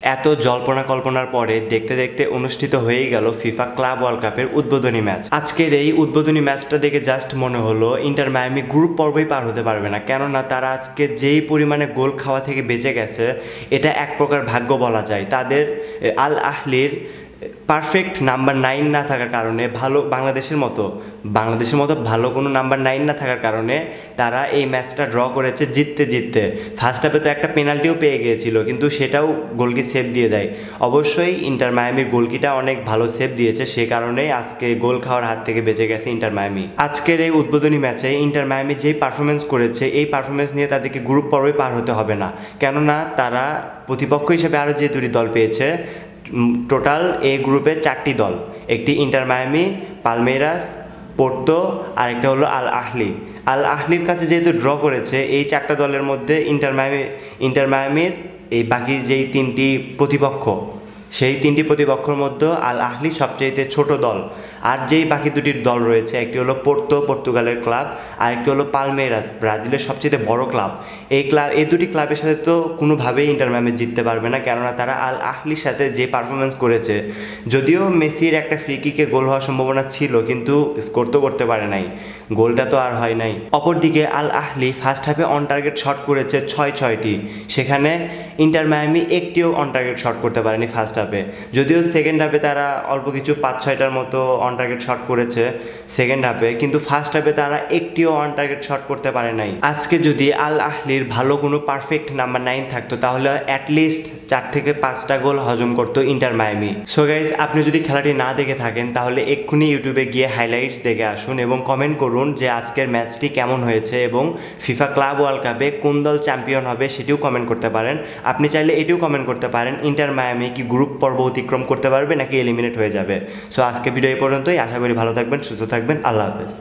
এত জল্পনা কল্পনার পরে দেখতে দেখতে অনুষ্ঠিত হয়েই গেল ফিফা ক্লাব ওয়ার্ল্ড কাপের উদ্বোধনী ম্যাচ। আজকের এই উদ্বোধনী ম্যাচটা দেখে জাস্ট মনে হলো ইন্টার মায়ামি গ্রুপ পর্বই পার হতে পারবে না, কেননা তারা আজকে যেই পরিমাণে গোল খাওয়া থেকে বেঁচে গেছে এটা এক প্রকার ভাগ্য বলা যায়। তাদের আল আহলির পারফেক্ট নাম্বার 9 না থাকার কারণে বাংলাদেশের মতো ভালো কোনো নাম্বার 9 না থাকার কারণে তারা এই ম্যাচটা ড্র করেছে জিততে। ফার্স্ট হাফে তো একটা পেনাল্টিও পেয়ে গিয়েছিল, কিন্তু সেটাও গোলকি সেভ দিয়ে দেয়। অবশ্যই ইন্টার মায়ামির গোলকিটা অনেক ভালো সেভ দিয়েছে, সে কারণেই আজকে গোল খাওয়ার হাত থেকে বেঁচে গেছে ইন্টার মায়ামি। আজকের এই উদ্বোধনী ম্যাচে ইন্টার মায়ামি যেই পারফরমেন্স করেছে এই পারফরমেন্স নিয়ে তাদেরকে গ্রুপ পর্বই পার হতে হবে না, কেননা তারা প্রতিপক্ষ হিসেবে আরও যে দুটি দল পেয়েছে। টোটাল এ গ্রুপে 4টি দল, একটি ইন্টার মায়ামি, পালমেইরাস, পোর্তো আর একটা হলো আল আহলি। আল আহলির কাছে যেহেতু ড্র করেছে, এই 4টা দলের মধ্যে ইন্টার মায়ামির এই বাকি যেই 3টি প্রতিপক্ষ, সেই 3টি প্রতিপক্ষের মধ্যে আল আহলি সবচেয়ে ছোট দল। আর যেই বাকি দুটি দল রয়েছে, একটি হলো পোর্তো পর্তুগালের ক্লাব, আর একটি হলো পালমেইরাস ব্রাজিলের সবচেয়ে বড় ক্লাব। এই দুটি ক্লাবের সাথে তো কোনোভাবেই ইন্টার মায়ামি জিততে পারবে না, কেননা তারা আল আহলির সাথে যে পারফরমেন্স করেছে, যদিও মেসির একটা ফ্রি কিকে গোল হওয়ার সম্ভাবনা ছিল, কিন্তু স্কোর তো করতে পারে নাই, গোলটা তো আর হয় নাই। অপরদিকে আল আহলি ফার্স্ট হাফে অন টার্গেট শট করেছে 6টি, সেখানে ইন্টার মায়ামি একটিও অন টার্গেট শট করতে পারেনি ফার্স্ট হাফে। যদিও সেকেন্ড হাফে তারা অল্প কিছু 5-6টার মতো অন টার্গেট শট করেছে সেকেন্ড হাফে, কিন্তু ফার্স্ট হাফে তারা একটিও অন টার্গেট শট করতে পারে নাই। আজকে যদি আল আহলির ভালো কোনো পারফেক্ট নাম্বার 9 থাকতো, তাহলে অ্যাটলিস্ট 4 থেকে 5টা গোল হজম করতো ইন্টার মায়ামি। সো গাইজ, আপনি যদি খেলাটি না দেখে থাকেন তাহলে এক্ষুনি ইউটিউবে গিয়ে হাইলাইটস দেখে আসুন এবং কমেন্ট করুন যে আজকের ম্যাচটি কেমন হয়েছে এবং ফিফা ক্লাব ওয়ার্ল্ড কাপে কোন দল চ্যাম্পিয়ন হবে সেটিও কমেন্ট করতে পারেন। আপনি চাইলে এটিও কমেন্ট করতে পারেন, ইন্টার মায়ামি কি গ্রুপ পর্ব অতিক্রম করতে পারবে নাকি এলিমিনেট হয়ে যাবে। সো আজকে ভিডিও এই পর্যন্তই, আশা করি ভালো থাকবেন, সুস্থ থাকবেন, আল্লাহ হাফেজ।